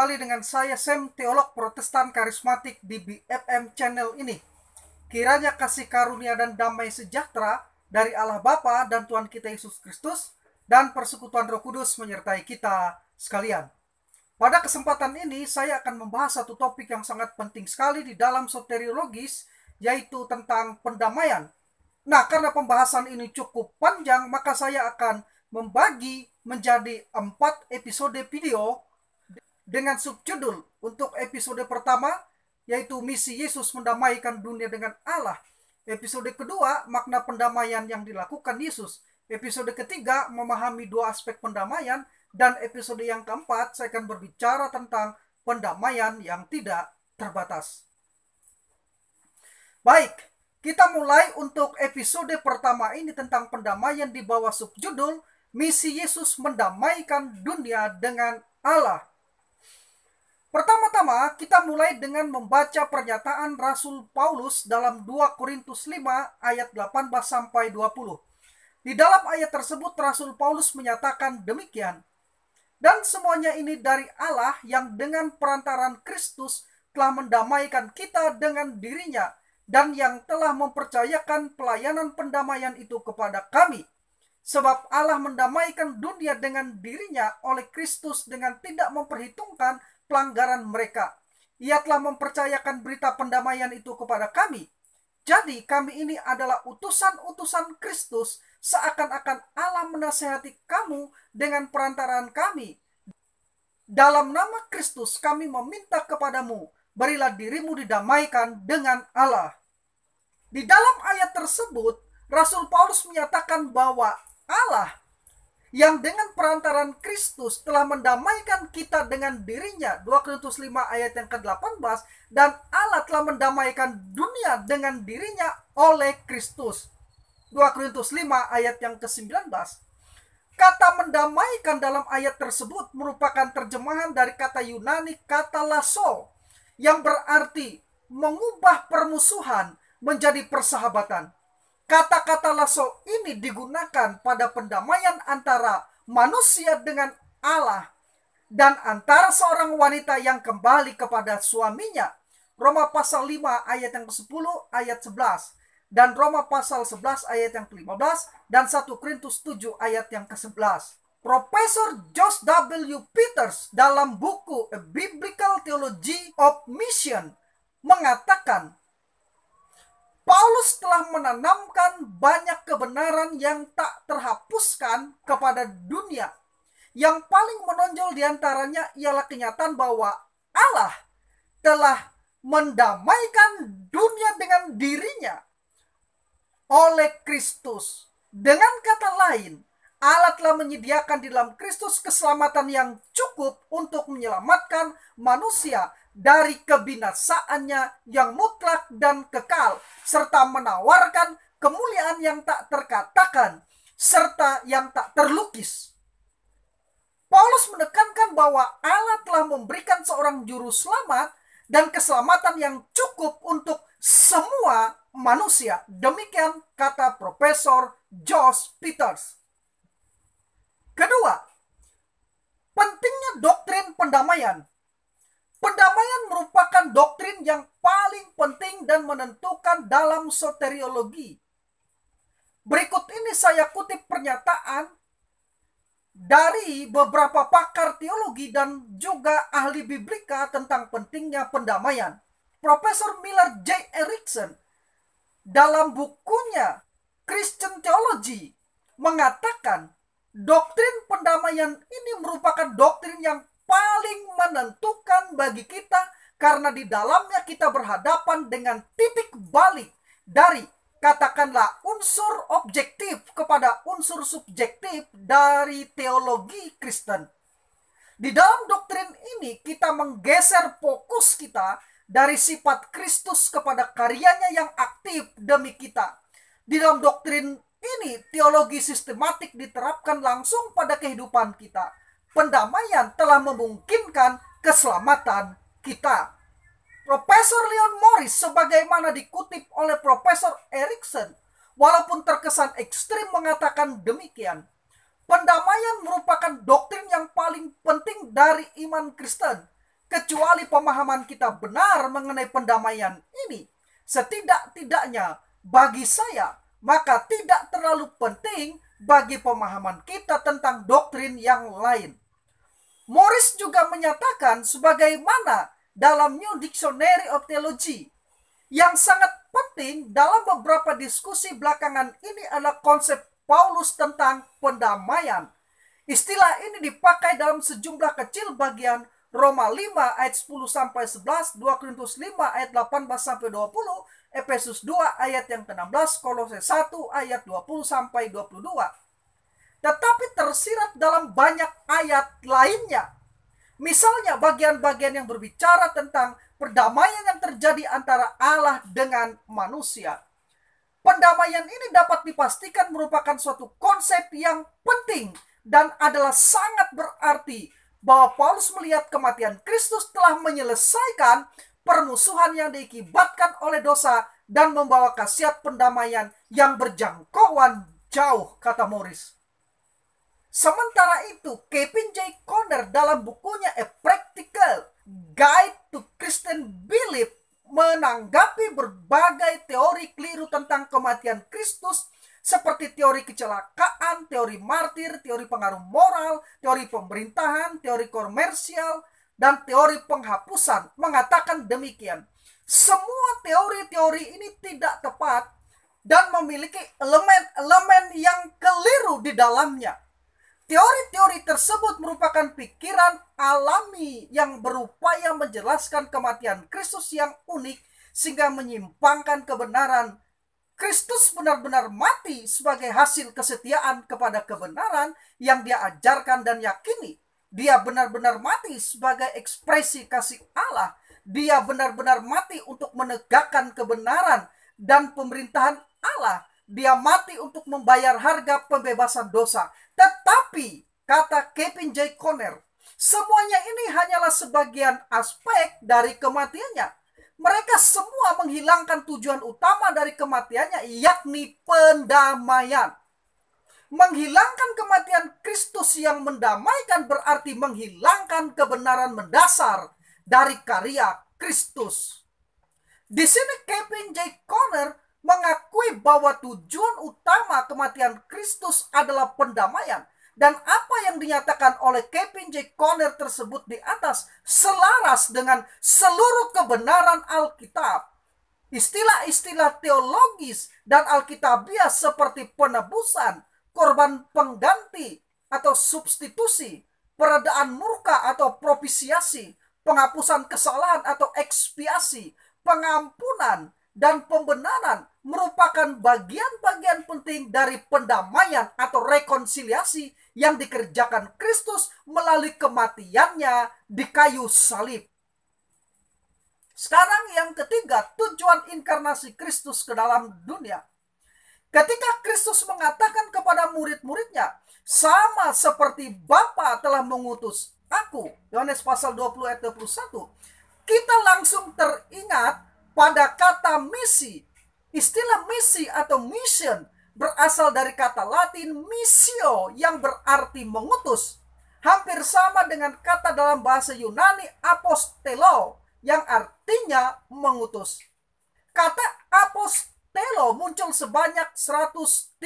kembali dengan saya Sam, teolog Protestan karismatik di BFM channel ini. Kiranya kasih karunia dan damai sejahtera dari Allah Bapa dan Tuhan kita Yesus Kristus dan persekutuan Roh Kudus menyertai kita sekalian. Pada kesempatan ini saya akan membahas satu topik yang sangat penting sekali di dalam soteriologis, yaitu tentang pendamaian. Nah, karena pembahasan ini cukup panjang, maka saya akan membagi menjadi 4 episode video dengan subjudul. Untuk episode pertama, yaitu misi Yesus mendamaikan dunia dengan Allah. Episode kedua, makna pendamaian yang dilakukan Yesus. Episode ketiga, memahami 2 aspek pendamaian. Dan episode yang keempat, saya akan berbicara tentang pendamaian yang tidak terbatas. Baik, kita mulai untuk episode pertama ini tentang pendamaian di bawah subjudul misi Yesus mendamaikan dunia dengan Allah. Pertama-tama kita mulai dengan membaca pernyataan Rasul Paulus dalam 2 Korintus 5 ayat 18 sampai 20. Di dalam ayat tersebut Rasul Paulus menyatakan demikian. Dan semuanya ini dari Allah yang dengan perantaran Kristus telah mendamaikan kita dengan dirinya dan yang telah mempercayakan pelayanan pendamaian itu kepada kami. Sebab Allah mendamaikan dunia dengan dirinya oleh Kristus dengan tidak memperhitungkan pelanggaran mereka. Ia telah mempercayakan berita pendamaian itu kepada kami. Jadi kami ini adalah utusan-utusan Kristus, seakan-akan Allah menasihati kamu dengan perantaraan kami. Dalam nama Kristus kami meminta kepadamu, berilah dirimu didamaikan dengan Allah. Di dalam ayat tersebut, Rasul Paulus menyatakan bahwa Allah yang dengan perantaran Kristus telah mendamaikan kita dengan dirinya, 2 Korintus 5 ayat yang ke-18, dan Allah telah mendamaikan dunia dengan dirinya oleh Kristus, 2 Korintus 5 ayat yang ke-19. Kata mendamaikan dalam ayat tersebut merupakan terjemahan dari kata Yunani kata lasso, yang berarti mengubah permusuhan menjadi persahabatan. Kata-kata lasso ini digunakan pada pendamaian antara manusia dengan Allah dan antara seorang wanita yang kembali kepada suaminya. Roma pasal 5 ayat yang ke-10 ayat 11 dan Roma pasal 11 ayat yang ke-15 dan 1 Korintus 7 ayat yang ke-11. Profesor Josh W. Peters dalam buku A Biblical Theology of Mission mengatakan Paulus telah menanamkan banyak kebenaran yang tak terhapuskan kepada dunia. Yang paling menonjol diantaranya ialah kenyataan bahwa Allah telah mendamaikan dunia dengan dirinya oleh Kristus. Dengan kata lain, Allah telah menyediakan di dalam Kristus keselamatan yang cukup untuk menyelamatkan manusia dari kebinasaannya yang mutlak dan kekal, serta menawarkan kemuliaan yang tak terkatakan, serta yang tak terlukis. Paulus menekankan bahwa Allah telah memberikan seorang juru selamat dan keselamatan yang cukup untuk semua manusia. Demikian kata Profesor Josh Peters. Kedua, pentingnya doktrin pendamaian. Pendamaian merupakan doktrin yang paling penting dan menentukan dalam soteriologi. Berikut ini saya kutip pernyataan dari beberapa pakar teologi dan juga ahli biblika tentang pentingnya pendamaian. Profesor Miller J. Erickson dalam bukunya Christian Theology mengatakan doktrin pendamaian ini merupakan doktrin yang paling menentukan bagi kita karena di dalamnya kita berhadapan dengan titik balik dari katakanlah unsur objektif kepada unsur subjektif dari teologi Kristen. Di dalam doktrin ini kita menggeser fokus kita dari sifat Kristus kepada karyanya yang aktif demi kita. Di dalam doktrin ini teologi sistematik diterapkan langsung pada kehidupan kita. Pendamaian telah memungkinkan keselamatan kita. Profesor Leon Morris sebagaimana dikutip oleh Profesor Erickson, walaupun terkesan ekstrim mengatakan demikian. Pendamaian merupakan doktrin yang paling penting dari iman Kristen. kecuali pemahaman kita benar mengenai pendamaian ini. Setidak-tidaknya bagi saya, maka tidak terlalu penting bagi pemahaman kita tentang doktrin yang lain. Morris juga menyatakan sebagaimana dalam New Dictionary of Theology, yang sangat penting dalam beberapa diskusi belakangan ini adalah konsep Paulus tentang pendamaian. Istilah ini dipakai dalam sejumlah kecil bagian Roma 5 ayat 10-11, 2 Korintus 5 ayat 18-20, Efesus 2 ayat yang ke-16, Kolose 1 ayat 20-22. Tetapi tersirat dalam banyak ayat lainnya. Misalnya bagian-bagian yang berbicara tentang perdamaian yang terjadi antara Allah dengan manusia. Pendamaian ini dapat dipastikan merupakan suatu konsep yang penting dan adalah sangat berarti bahwa Paulus melihat kematian Kristus telah menyelesaikan permusuhan yang diakibatkan oleh dosa dan membawa khasiat pendamaian yang berjangkauan jauh, kata Morris. Sementara itu, Kevin J. Conner dalam bukunya A Practical Guide to Christian Belief menanggapi berbagai teori keliru tentang kematian Kristus seperti teori kecelakaan, teori martir, teori pengaruh moral, teori pemerintahan, teori komersial, dan teori penghapusan, mengatakan demikian. Semua teori-teori ini tidak tepat dan memiliki elemen-elemen yang keliru di dalamnya. Teori-teori tersebut merupakan pikiran alami yang berupaya menjelaskan kematian Kristus yang unik sehingga menyimpangkan kebenaran. Kristus benar-benar mati sebagai hasil kesetiaan kepada kebenaran yang dia ajarkan dan yakini. Dia benar-benar mati sebagai ekspresi kasih Allah. Dia benar-benar mati untuk menegakkan kebenaran dan pemerintahan Allah. Dia mati untuk membayar harga pembebasan dosa. Tetapi, kata Kevin J. Conner, semuanya ini hanyalah sebagian aspek dari kematiannya. Mereka semua menghilangkan tujuan utama dari kematiannya, yakni pendamaian. Menghilangkan kematian Kristus yang mendamaikan berarti menghilangkan kebenaran mendasar dari karya Kristus. Di sini Kevin J. Conner mengakui bahwa tujuan utama kematian Kristus adalah pendamaian. Dan apa yang dinyatakan oleh Kevin J. Conner tersebut di atas selaras dengan seluruh kebenaran Alkitab. Istilah-istilah teologis dan alkitabiah seperti penebusan, korban pengganti atau substitusi, peredaan murka atau propisiasi, penghapusan kesalahan atau ekspiasi, pengampunan, dan pembenaran merupakan bagian-bagian penting dari pendamaian atau rekonsiliasi yang dikerjakan Kristus melalui kematiannya di kayu salib. Sekarang yang ketiga, tujuan inkarnasi Kristus ke dalam dunia. Ketika Kristus mengatakan kepada murid-muridnya, sama seperti Bapa telah mengutus aku, Yohanes pasal 20 ayat 21, kita langsung teringat pada kata misi. Istilah misi atau mission berasal dari kata Latin missio yang berarti mengutus. Hampir sama dengan kata dalam bahasa Yunani apostelo yang artinya mengutus. Kata apostelo muncul sebanyak 135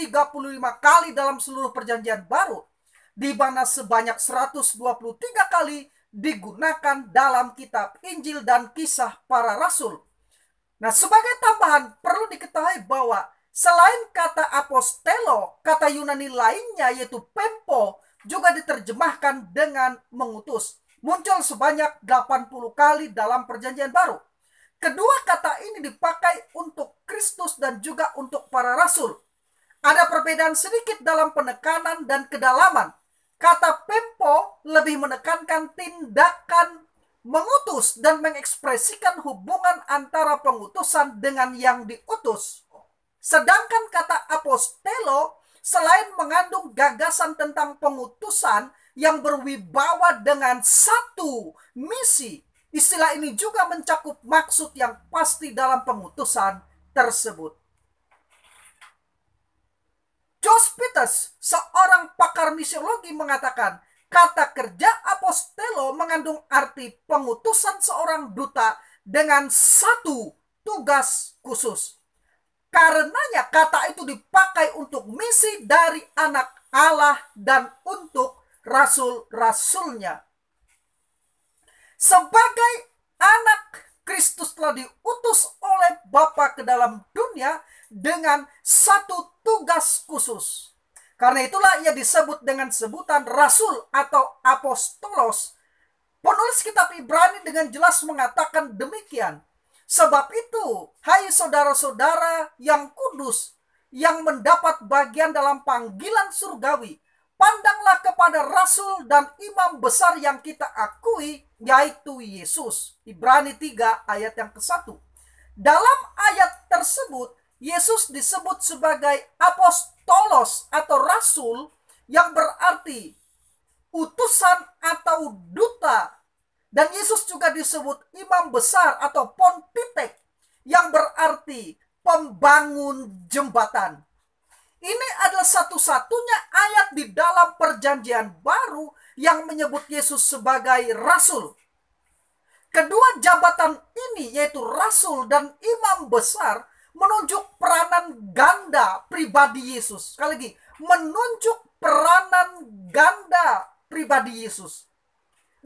kali dalam seluruh perjanjian baru, di mana sebanyak 123 kali digunakan dalam kitab Injil dan kisah para rasul. Nah, sebagai tambahan perlu diketahui bahwa selain kata apostelo, kata Yunani lainnya yaitu pempo juga diterjemahkan dengan mengutus. Muncul sebanyak 80 kali dalam perjanjian baru. Kedua kata ini dipakai untuk Kristus dan juga untuk para rasul. Ada perbedaan sedikit dalam penekanan dan kedalaman. Kata pempo lebih menekankan tindakan mengutus dan mengekspresikan hubungan antara pengutusan dengan yang diutus. Sedangkan kata apostelo selain mengandung gagasan tentang pengutusan yang berwibawa dengan satu misi, istilah ini juga mencakup maksud yang pasti dalam pengutusan tersebut. Josh Peters, seorang pakar misiologi, mengatakan Kata kerja apostelo mengandung arti pengutusan seorang duta dengan satu tugas khusus. Karenanya kata itu dipakai untuk misi dari anak Allah dan untuk rasul-rasulnya. Sebagai anak Kristus telah diutus oleh Bapa ke dalam dunia dengan satu tugas khusus. Karena itulah ia disebut dengan sebutan rasul atau apostolos. Penulis kitab Ibrani dengan jelas mengatakan demikian. Sebab itu, hai saudara-saudara yang kudus, yang mendapat bagian dalam panggilan surgawi, pandanglah kepada rasul dan imam besar yang kita akui, yaitu Yesus. Ibrani 3 ayat yang ke-1. Dalam ayat tersebut, Yesus disebut sebagai apostolos atau rasul, yang berarti utusan atau duta. Dan Yesus juga disebut imam besar atau pontifex, yang berarti pembangun jembatan. Ini adalah satu-satunya ayat di dalam perjanjian baru yang menyebut Yesus sebagai rasul. Kedua jabatan ini, yaitu rasul dan imam besar, menunjuk peranan ganda pribadi Yesus. Sekali lagi, menunjuk peranan ganda pribadi Yesus.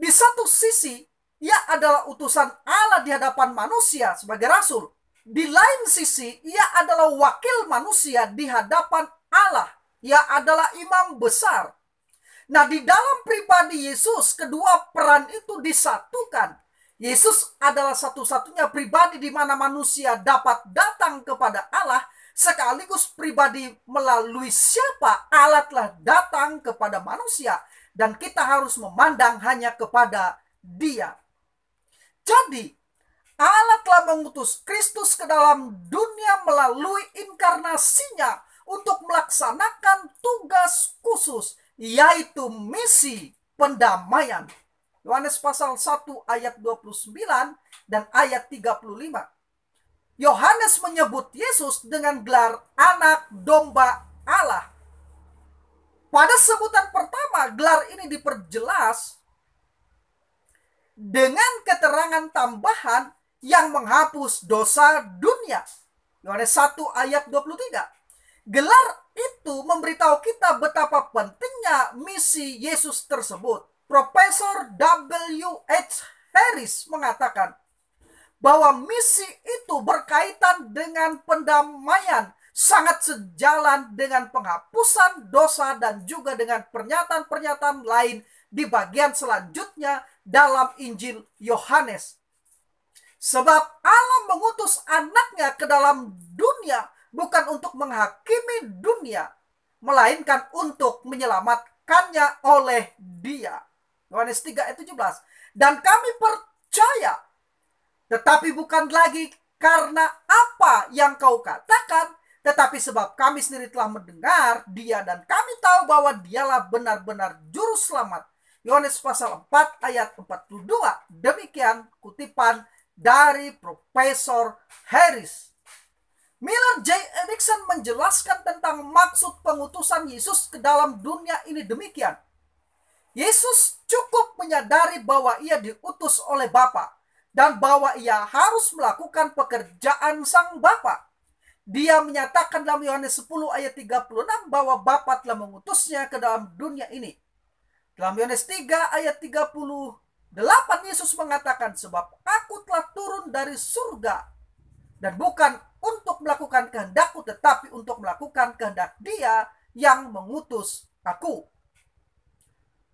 Di satu sisi, ia adalah utusan Allah di hadapan manusia sebagai rasul. Di lain sisi, ia adalah wakil manusia di hadapan Allah. Ia adalah imam besar. Nah, di dalam pribadi Yesus, kedua peran itu disatukan. Yesus adalah satu-satunya pribadi di mana manusia dapat datang kepada Allah, sekaligus pribadi melalui siapa Allah telah datang kepada manusia. Dan kita harus memandang hanya kepada Dia. Jadi, Allah telah mengutus Kristus ke dalam dunia melalui inkarnasinya untuk melaksanakan tugas khusus, yaitu misi pendamaian. Yohanes pasal 1 ayat 29 dan ayat 35. Yohanes menyebut Yesus dengan gelar anak domba Allah. Pada sebutan pertama, gelar ini diperjelas dengan keterangan tambahan yang menghapus dosa dunia. Yohanes 1 ayat 23. Gelar itu memberitahu kita betapa pentingnya misi Yesus tersebut. Profesor W.H. Harris mengatakan bahwa misi itu berkaitan dengan pendamaian, sangat sejalan dengan penghapusan dosa dan juga dengan pernyataan-pernyataan lain di bagian selanjutnya dalam Injil Yohanes. Sebab Allah mengutus anaknya ke dalam dunia bukan untuk menghakimi dunia, melainkan untuk menyelamatkannya oleh Dia. Yohanes 3 ayat 17. Dan kami percaya, tetapi bukan lagi karena apa yang kau katakan, tetapi sebab kami sendiri telah mendengar Dia dan kami tahu bahwa Dialah benar-benar juru selamat. Yohanes pasal 4 ayat 42. Demikian kutipan dari Profesor Harris. Miller J. Erickson menjelaskan tentang maksud pengutusan Yesus ke dalam dunia ini demikian. Yesus cukup menyadari bahwa ia diutus oleh Bapa dan bahwa ia harus melakukan pekerjaan sang Bapa. Dia menyatakan dalam Yohanes 10 ayat 36 bahwa Bapa telah mengutusnya ke dalam dunia ini. Dalam Yohanes 3 ayat 38 Yesus mengatakan, sebab aku telah turun dari surga dan bukan untuk melakukan kehendakku, tetapi untuk melakukan kehendak Dia yang mengutus aku.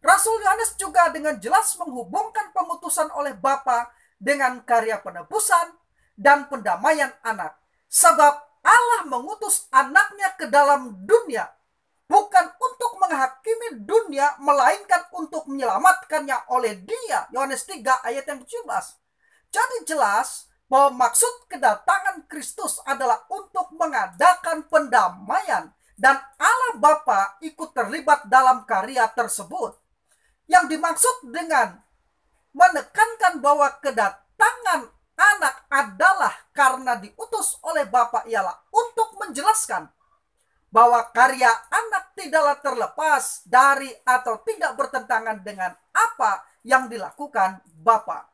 Rasul Yohanes juga dengan jelas menghubungkan pengutusan oleh Bapa dengan karya penebusan dan pendamaian anak. Sebab Allah mengutus anaknya ke dalam dunia bukan untuk menghakimi dunia, melainkan untuk menyelamatkannya oleh Dia. Yohanes 3 ayat yang 17. Jadi jelas bahwa maksud kedatangan Kristus adalah untuk mengadakan pendamaian, dan Allah Bapa ikut terlibat dalam karya tersebut. Yang dimaksud dengan menekankan bahwa kedatangan anak adalah karena diutus oleh Bapa ialah untuk menjelaskan bahwa karya anak tidaklah terlepas dari atau tidak bertentangan dengan apa yang dilakukan Bapa.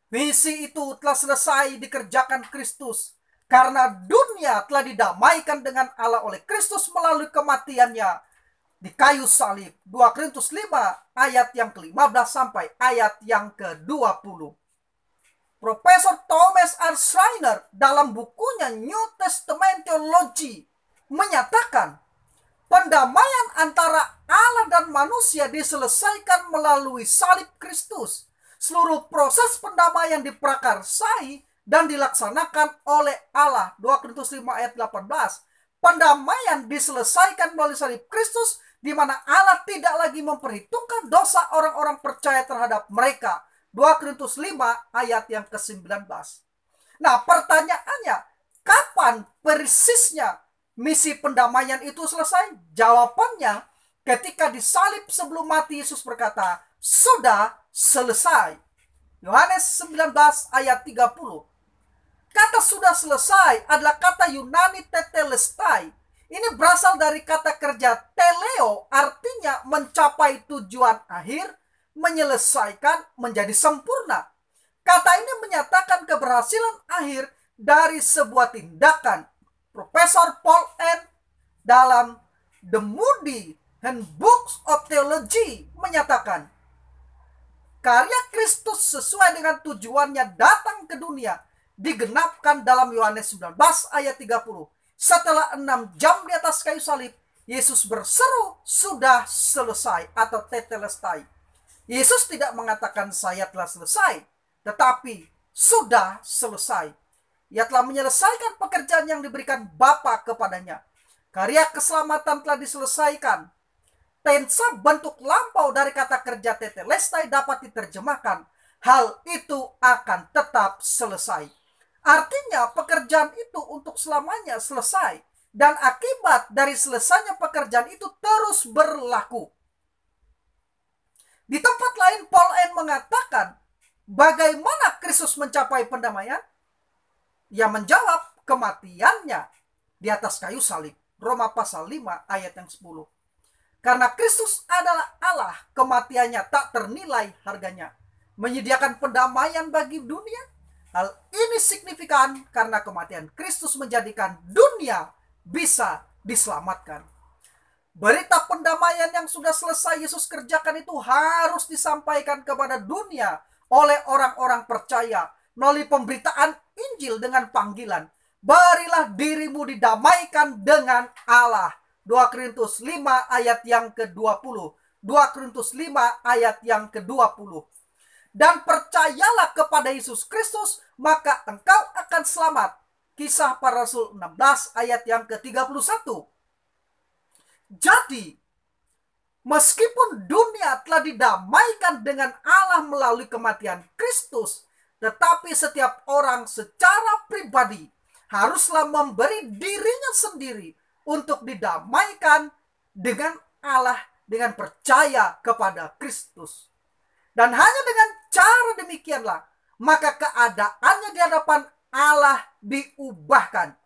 Misi itu telah selesai dikerjakan Kristus karena dunia telah didamaikan dengan Allah oleh Kristus melalui kematiannya di kayu salib. 2 Korintus 5 ayat yang ke-15 sampai ayat yang ke-20. Profesor Thomas R. Schreiner dalam bukunya New Testament Theology menyatakan pendamaian antara Allah dan manusia diselesaikan melalui salib Kristus. Seluruh proses pendamaian diprakarsai dan dilaksanakan oleh Allah. 2 Korintus 5 ayat 18. Pendamaian diselesaikan melalui salib Kristus, di mana Allah tidak lagi memperhitungkan dosa orang-orang percaya terhadap mereka. 2 Korintus 5 ayat yang ke-19. Nah, pertanyaannya, kapan persisnya misi pendamaian itu selesai? Jawabannya, ketika disalib sebelum mati Yesus berkata, sudah selesai. Yohanes 19 ayat 30. Kata sudah selesai adalah kata Yunani tetelestai. Ini berasal dari kata kerja teleo, artinya mencapai tujuan akhir, menyelesaikan, menjadi sempurna. Kata ini menyatakan keberhasilan akhir dari sebuah tindakan. Profesor Paul N. dalam The Moody Handbook of Theology menyatakan, karya Kristus sesuai dengan tujuannya datang ke dunia digenapkan dalam Yohanes 19 ayat 30. Setelah 6 jam di atas kayu salib, Yesus berseru, sudah selesai atau tetelestai. Yesus tidak mengatakan saya telah selesai, tetapi sudah selesai. Ia telah menyelesaikan pekerjaan yang diberikan Bapa kepadanya. Karya keselamatan telah diselesaikan. Tensa bentuk lampau dari kata kerja tetelestai dapat diterjemahkan, hal itu akan tetap selesai. Artinya pekerjaan itu untuk selamanya selesai, dan akibat dari selesainya pekerjaan itu terus berlaku. Di tempat lain Paul N. mengatakan, bagaimana Kristus mencapai pendamaian? Ia menjawab, kematiannya di atas kayu salib. Roma pasal 5 ayat yang 10. Karena Kristus adalah Allah, kematiannya tak ternilai harganya, menyediakan pendamaian bagi dunia. Hal ini signifikan karena kematian Kristus menjadikan dunia bisa diselamatkan. Berita pendamaian yang sudah selesai Yesus kerjakan itu harus disampaikan kepada dunia oleh orang-orang percaya melalui pemberitaan Injil dengan panggilan, berilah dirimu didamaikan dengan Allah. 2 Korintus 5 ayat yang ke-20. 2 Korintus 5 ayat yang ke-20. Dan percayalah kepada Yesus Kristus, maka engkau akan selamat. Kisah Para Rasul 16 ayat yang ke-31. Jadi, meskipun dunia telah didamaikan dengan Allah melalui kematian Kristus, tetapi setiap orang secara pribadi haruslah memberi dirinya sendiri untuk didamaikan dengan Allah dengan percaya kepada Kristus. Dan hanya dengan cara demikianlah, maka keadaannya di hadapan Allah diubahkan.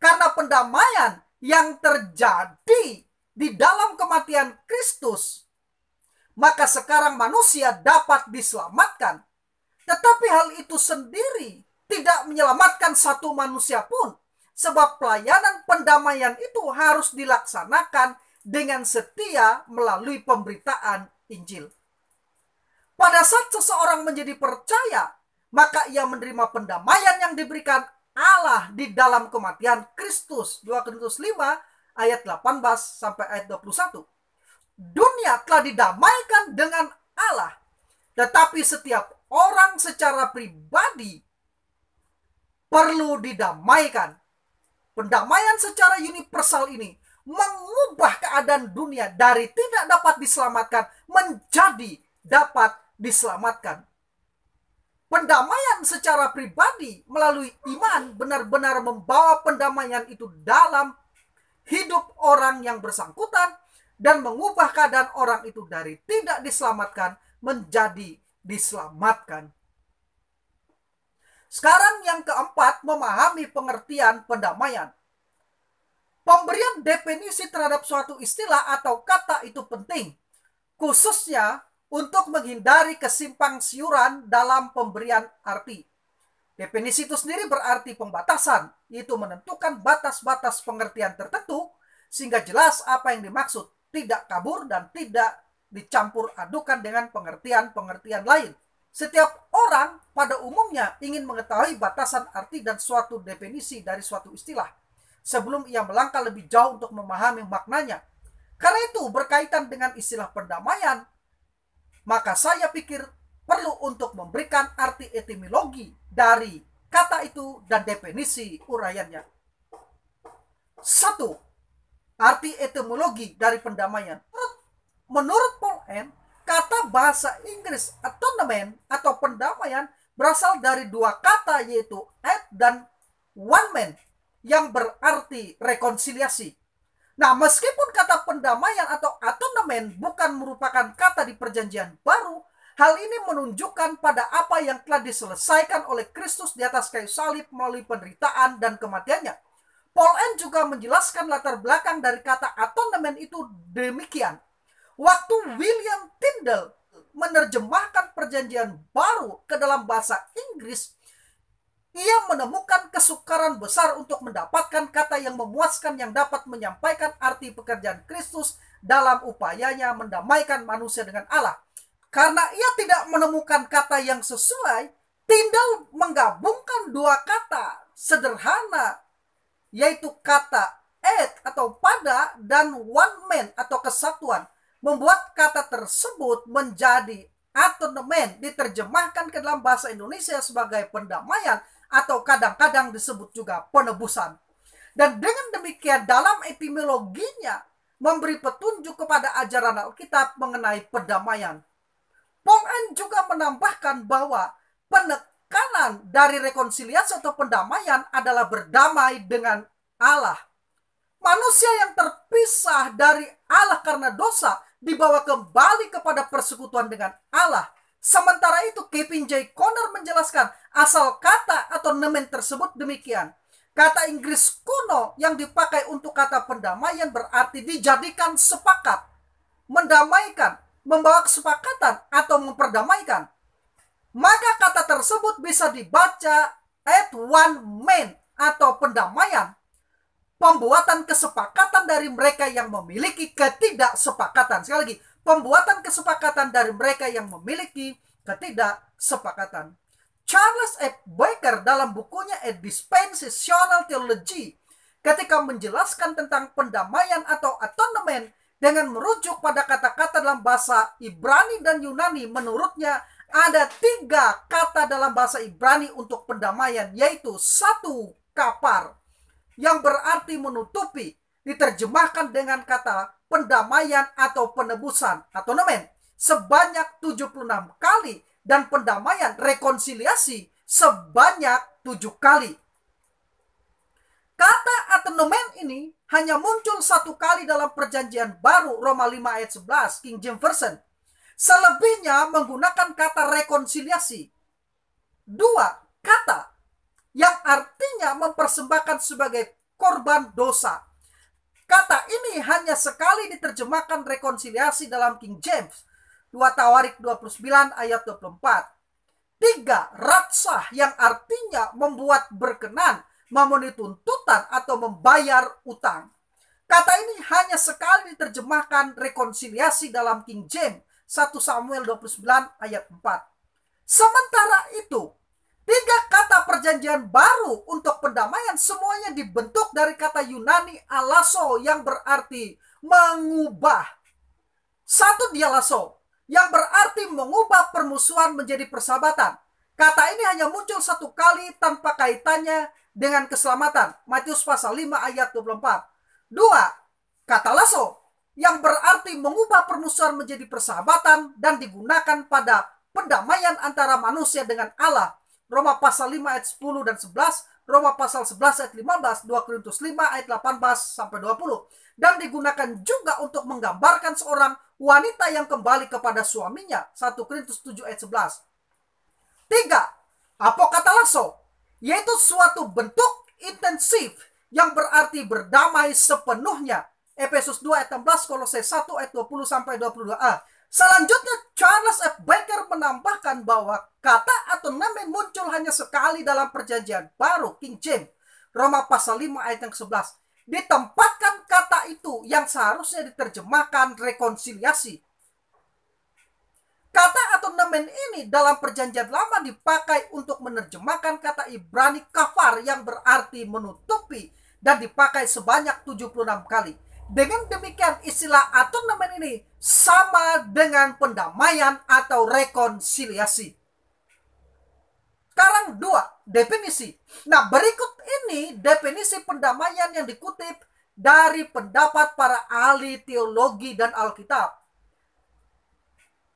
Karena pendamaian yang terjadi di dalam kematian Kristus, maka sekarang manusia dapat diselamatkan. Tetapi hal itu sendiri tidak menyelamatkan satu manusia pun, sebab pelayanan pendamaian itu harus dilaksanakan dengan setia melalui pemberitaan Injil. Pada saat seseorang menjadi percaya, maka ia menerima pendamaian yang diberikan Allah di dalam kematian Kristus. 2 Korintus 5 ayat 18 sampai ayat 21. Dunia telah didamaikan dengan Allah, tetapi setiap orang secara pribadi perlu didamaikan. Pendamaian secara universal ini mengubah keadaan dunia dari tidak dapat diselamatkan menjadi dapat diselamatkan. Pendamaian secara pribadi melalui iman benar-benar membawa pendamaian itu dalam hidup orang yang bersangkutan dan mengubah keadaan orang itu dari tidak diselamatkan menjadi diselamatkan. Sekarang yang keempat, memahami pengertian pendamaian. Pemberian definisi terhadap suatu istilah atau kata itu penting, khususnya untuk menghindari kesimpang siuran dalam pemberian arti. Definisi itu sendiri berarti pembatasan, yaitu menentukan batas-batas pengertian tertentu sehingga jelas apa yang dimaksud, tidak kabur dan tidak dicampur adukan dengan pengertian-pengertian lain. Setiap orang pada umumnya ingin mengetahui batasan arti dan suatu definisi dari suatu istilah sebelum ia melangkah lebih jauh untuk memahami maknanya. Karena itu berkaitan dengan istilah perdamaian, maka saya pikir perlu untuk memberikan arti etimologi dari kata itu dan definisi uraiannya. 1. Arti etimologi dari pendamaian. Menurut Paul M., kata bahasa Inggris atonement atau pendamaian berasal dari dua kata, yaitu at dan one man, yang berarti rekonsiliasi. Nah, meskipun kata pendamaian atau atonement bukan merupakan kata di perjanjian baru, hal ini menunjukkan pada apa yang telah diselesaikan oleh Kristus di atas kayu salib melalui penderitaan dan kematiannya. Paul M. juga menjelaskan latar belakang dari kata atonement itu demikian. Waktu William Tyndale menerjemahkan perjanjian baru ke dalam bahasa Inggris, ia menemukan kesukaran besar untuk mendapatkan kata yang memuaskan yang dapat menyampaikan arti pekerjaan Kristus dalam upayanya mendamaikan manusia dengan Allah. Karena ia tidak menemukan kata yang sesuai, Tyndale menggabungkan dua kata sederhana, yaitu kata at atau pada dan one man atau kesatuan, membuat kata tersebut menjadi atonement, diterjemahkan ke dalam bahasa Indonesia sebagai pendamaian atau kadang-kadang disebut juga penebusan. Dan dengan demikian dalam etimologinya memberi petunjuk kepada ajaran Alkitab mengenai perdamaian. Paul N. juga menambahkan bahwa penekanan dari rekonsiliasi atau pendamaian adalah berdamai dengan Allah. Manusia yang terpisah dari Allah karena dosa dibawa kembali kepada persekutuan dengan Allah. Sementara itu, Kevin J. Conner menjelaskan asal kata atau nomen tersebut demikian. Kata Inggris kuno yang dipakai untuk kata pendamaian berarti dijadikan sepakat, mendamaikan, membawa kesepakatan atau memperdamaikan. Maka kata tersebut bisa dibaca at one man atau pendamaian, pembuatan kesepakatan dari mereka yang memiliki ketidaksepakatan. Sekali lagi, pembuatan kesepakatan dari mereka yang memiliki ketidaksepakatan. Charles F. Baker dalam bukunya A Dispensational Theology, ketika menjelaskan tentang pendamaian atau atonement dengan merujuk pada kata-kata dalam bahasa Ibrani dan Yunani, menurutnya ada 3 kata dalam bahasa Ibrani untuk pendamaian, yaitu 1, kapar, yang berarti menutupi, diterjemahkan dengan kata pendamaian atau penebusan, atonement, sebanyak 76 kali, dan pendamaian, rekonsiliasi, sebanyak 7 kali. Kata atonement ini hanya muncul 1 kali dalam perjanjian baru, Roma 5 ayat 11, King James Version. Selebihnya menggunakan kata rekonsiliasi. 2 kata yang artinya mempersembahkan sebagai korban dosa. Kata ini hanya sekali diterjemahkan rekonsiliasi dalam King James, 2 Tawarik 29 ayat 24. 3 ratsah yang artinya membuat berkenan, memenuhi tuntutan atau membayar utang. Kata ini hanya sekali diterjemahkan rekonsiliasi dalam King James, 1 Samuel 29 ayat 4. Sementara itu, 3 kata perjanjian baru untuk pendamaian semuanya dibentuk dari kata Yunani alaso yang berarti mengubah. 1 dialaso yang berarti mengubah permusuhan menjadi persahabatan. Kata ini hanya muncul 1 kali tanpa kaitannya dengan keselamatan. Matius pasal 5 ayat 24. 2 kata laso yang berarti mengubah permusuhan menjadi persahabatan dan digunakan pada pendamaian antara manusia dengan Allah. Roma pasal 5 ayat 10 dan 11, Roma pasal 11 ayat 15, 2 Korintus 5 ayat 18 sampai 20. Dan digunakan juga untuk menggambarkan seorang wanita yang kembali kepada suaminya, 1 Korintus 7 ayat 11. 3 apokatalaso, yaitu suatu bentuk intensif yang berarti berdamai sepenuhnya. Efesus 2 ayat 16, Kolose 1 ayat 20 sampai 22a. Selanjutnya Charles F. Baker menambahkan bahwa kata atau nomen muncul hanya sekali dalam perjanjian baru King James, Roma pasal 5 ayat yang 11. Ditempatkan kata itu yang seharusnya diterjemahkan rekonsiliasi. Kata atau nomen ini dalam perjanjian lama dipakai untuk menerjemahkan kata Ibrani kafar yang berarti menutupi dan dipakai sebanyak 76 kali. Dengan demikian istilah atau nomen ini sama dengan pendamaian atau rekonsiliasi. Sekarang 2, definisi. Nah, berikut ini definisi pendamaian yang dikutip dari pendapat para ahli teologi dan Alkitab.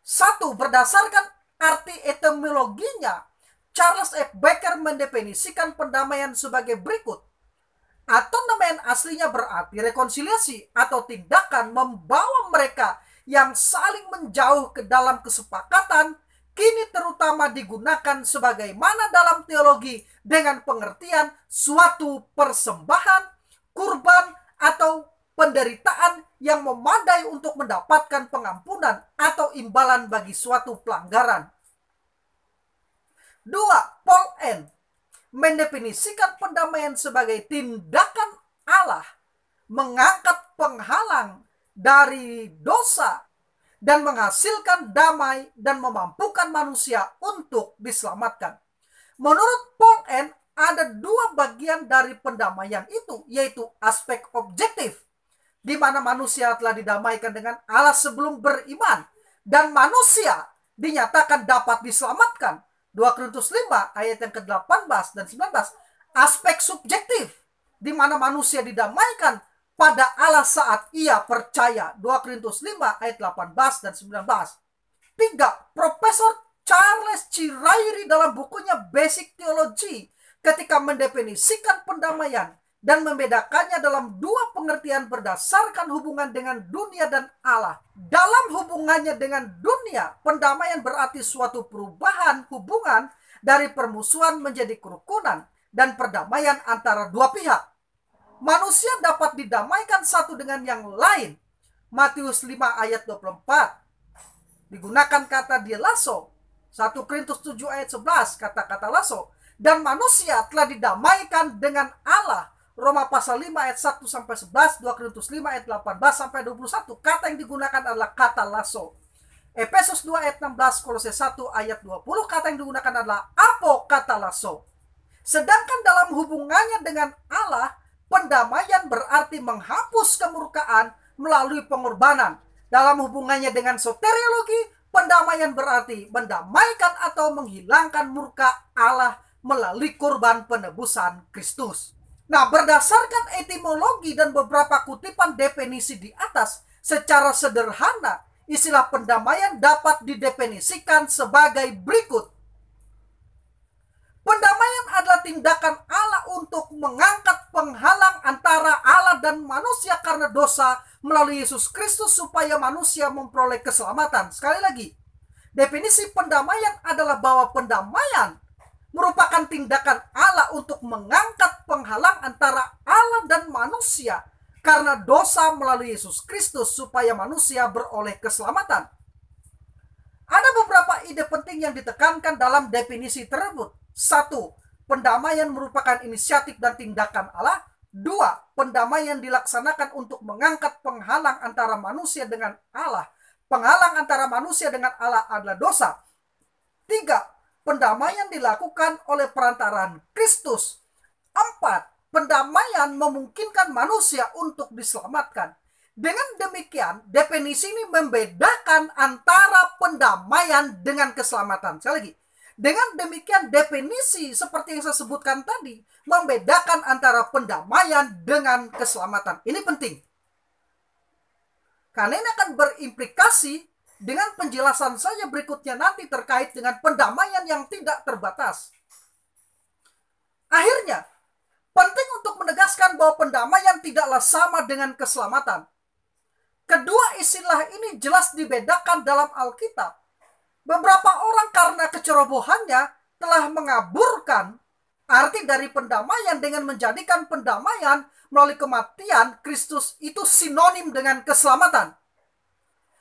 1. Berdasarkan arti etimologinya, Charles F. Baker mendefinisikan pendamaian sebagai berikut. Atau nomen aslinya berarti rekonsiliasi atau tindakan membawa mereka yang saling menjauh ke dalam kesepakatan, kini terutama digunakan sebagaimana dalam teologi dengan pengertian suatu persembahan, kurban, atau penderitaan yang memadai untuk mendapatkan pengampunan atau imbalan bagi suatu pelanggaran. 2. Paul N. mendefinisikan pendamaian sebagai tindakan Allah mengangkat penghalang dari dosa dan menghasilkan damai dan memampukan manusia untuk diselamatkan. Menurut Paul N., ada 2 bagian dari pendamaian itu, yaitu aspek objektif, di mana manusia telah didamaikan dengan Allah sebelum beriman, dan manusia dinyatakan dapat diselamatkan. 2 Korintus 5 ayat yang ke-18 dan 19. Aspek subjektif, di mana manusia didamaikan pada Allah saat ia percaya. 2 Korintus 5 ayat 18 dan 19. 3. Profesor Charles C. Ryrie dalam bukunya Basic Theology ketika mendefinisikan pendamaian dan membedakannya dalam 2 pengertian berdasarkan hubungan dengan dunia dan Allah. Dalam hubungannya dengan dunia, pendamaian berarti suatu perubahan hubungan dari permusuhan menjadi kerukunan dan perdamaian antara 2 pihak. Manusia dapat didamaikan satu dengan yang lain. Matius 5 ayat 24. Digunakan kata dielasso. 1 Korintus 7 ayat 11 kata-kata lasso. Dan manusia telah didamaikan dengan Allah. Roma pasal 5 ayat 1 sampai 11, 2 Korintus 5 ayat 18 sampai 21. Kata yang digunakan adalah kata lasso. Efesus 2 ayat 16, Kolose 1 ayat 20, kata yang digunakan adalah apokatalasso. Sedangkan dalam hubungannya dengan Allah, pendamaian berarti menghapus kemurkaan melalui pengorbanan. Dalam hubungannya dengan soteriologi, pendamaian berarti mendamaikan atau menghilangkan murka Allah melalui korban penebusan Kristus. Nah, berdasarkan etimologi dan beberapa kutipan definisi di atas, secara sederhana, istilah pendamaian dapat didefinisikan sebagai berikut. Pendamaian adalah tindakan Allah untuk mengangkat penghalang antara Allah dan manusia karena dosa melalui Yesus Kristus supaya manusia memperoleh keselamatan. Sekali lagi, definisi pendamaian adalah bahwa pendamaian merupakan tindakan Allah untuk mengangkat penghalang antara Allah dan manusia karena dosa melalui Yesus Kristus supaya manusia beroleh keselamatan. Ada beberapa ide penting yang ditekankan dalam definisi tersebut. 1. Pendamaian merupakan inisiatif dan tindakan Allah. 2. Pendamaian dilaksanakan untuk mengangkat penghalang antara manusia dengan Allah. Penghalang antara manusia dengan Allah adalah dosa. 3. Pendamaian dilakukan oleh perantaraan Kristus. 4. Pendamaian memungkinkan manusia untuk diselamatkan. Dengan demikian, definisi ini membedakan antara pendamaian dengan keselamatan. Sekali lagi, dengan demikian definisi seperti yang saya sebutkan tadi, membedakan antara pendamaian dengan keselamatan. Ini penting. Karena ini akan berimplikasi dengan penjelasan saya berikutnya nanti terkait dengan pendamaian yang tidak terbatas. Akhirnya, penting untuk menegaskan bahwa pendamaian tidaklah sama dengan keselamatan. Kedua istilah ini jelas dibedakan dalam Alkitab. Beberapa orang karena kecerobohannya telah mengaburkan Arti dari pendamaian dengan menjadikan pendamaian melalui kematian Kristus itu sinonim dengan keselamatan.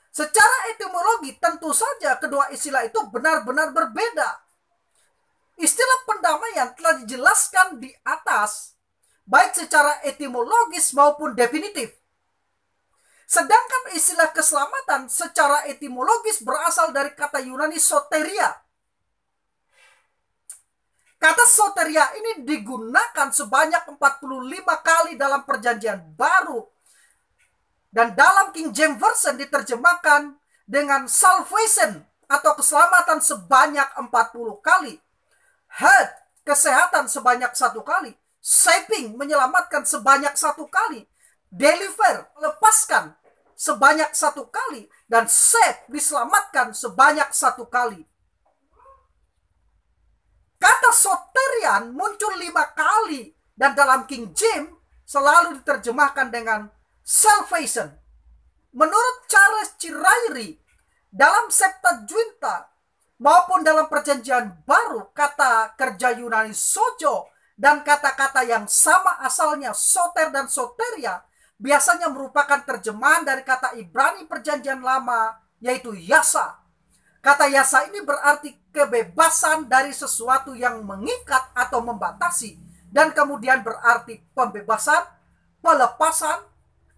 Secara etimologi tentu saja kedua istilah itu benar-benar berbeda. Istilah pendamaian telah dijelaskan di atas, baik secara etimologis maupun definitif. Sedangkan istilah keselamatan secara etimologis berasal dari kata Yunani soteria. Kata soteria ini digunakan sebanyak 45 kali dalam Perjanjian Baru. Dan dalam King James Version diterjemahkan dengan salvation atau keselamatan sebanyak 40 kali. Health, kesehatan sebanyak 1 kali. Saving, menyelamatkan sebanyak 1 kali. Deliver, lepaskan sebanyak 1 kali. Dan save, diselamatkan sebanyak 1 kali. Kata soterian muncul 5 kali. Dan dalam King James selalu diterjemahkan dengan salvation. Menurut Charles Chirairi, dalam Septuaginta maupun dalam Perjanjian Baru, kata kerja Yunani sojo dan kata-kata yang sama asalnya soter dan soteria biasanya merupakan terjemahan dari kata Ibrani Perjanjian Lama, yaitu yasa. Kata yasa ini berarti kebebasan dari sesuatu yang mengikat atau membatasi, dan kemudian berarti pembebasan, pelepasan,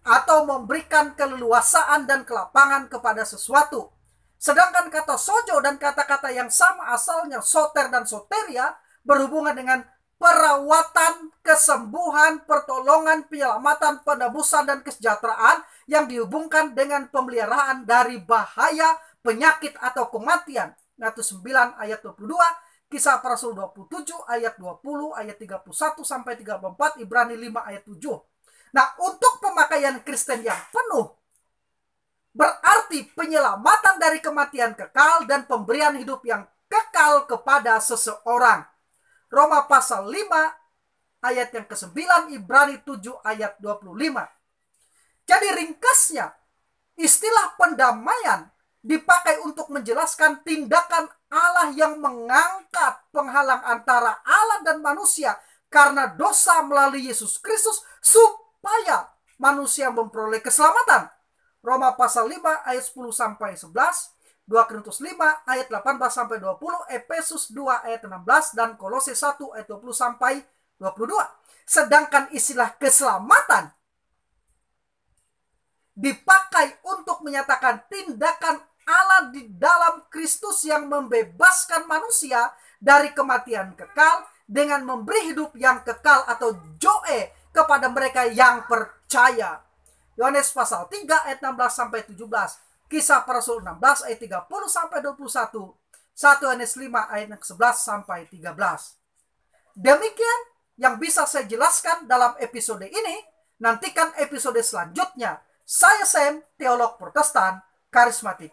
atau memberikan keleluasaan dan kelapangan kepada sesuatu. Sedangkan kata sojo dan kata-kata yang sama asalnya soter dan soteria berhubungan dengan perawatan, kesembuhan, pertolongan, penyelamatan, penebusan, dan kesejahteraan yang dihubungkan dengan pemeliharaan dari bahaya, penyakit, atau kematian. Matius 9 ayat 22, Kisah Para Rasul 27 ayat 20, ayat 31 sampai 34, Ibrani 5 ayat 7. Nah, untuk pemakaian Kristen yang penuh, berarti penyelamatan dari kematian kekal dan pemberian hidup yang kekal kepada seseorang. Roma pasal 5 ayat yang ke-9, Ibrani 7 ayat 25. Jadi ringkasnya, istilah pendamaian dipakai untuk menjelaskan tindakan Allah yang mengangkat penghalang antara Allah dan manusia karena dosa melalui Yesus Kristus supaya manusia memperoleh keselamatan. Roma pasal 5 ayat 10 sampai 11, 2 Korintus 5 ayat 18 sampai 20, Efesus 2 ayat 16, dan Kolose 1 ayat 20 sampai 22. Sedangkan istilah keselamatan dipakai untuk menyatakan tindakan Allah di dalam Kristus yang membebaskan manusia dari kematian kekal dengan memberi hidup yang kekal atau joe kepada mereka yang percaya. Yohanes pasal 3 ayat 16 sampai 17, Kisah Para Rasul 16 ayat 30 sampai 21, 1 Yohanes 5 ayat 11 sampai 13. Demikian yang bisa saya jelaskan dalam episode ini. Nantikan episode selanjutnya. Saya Sam, teolog Protestan karismatik.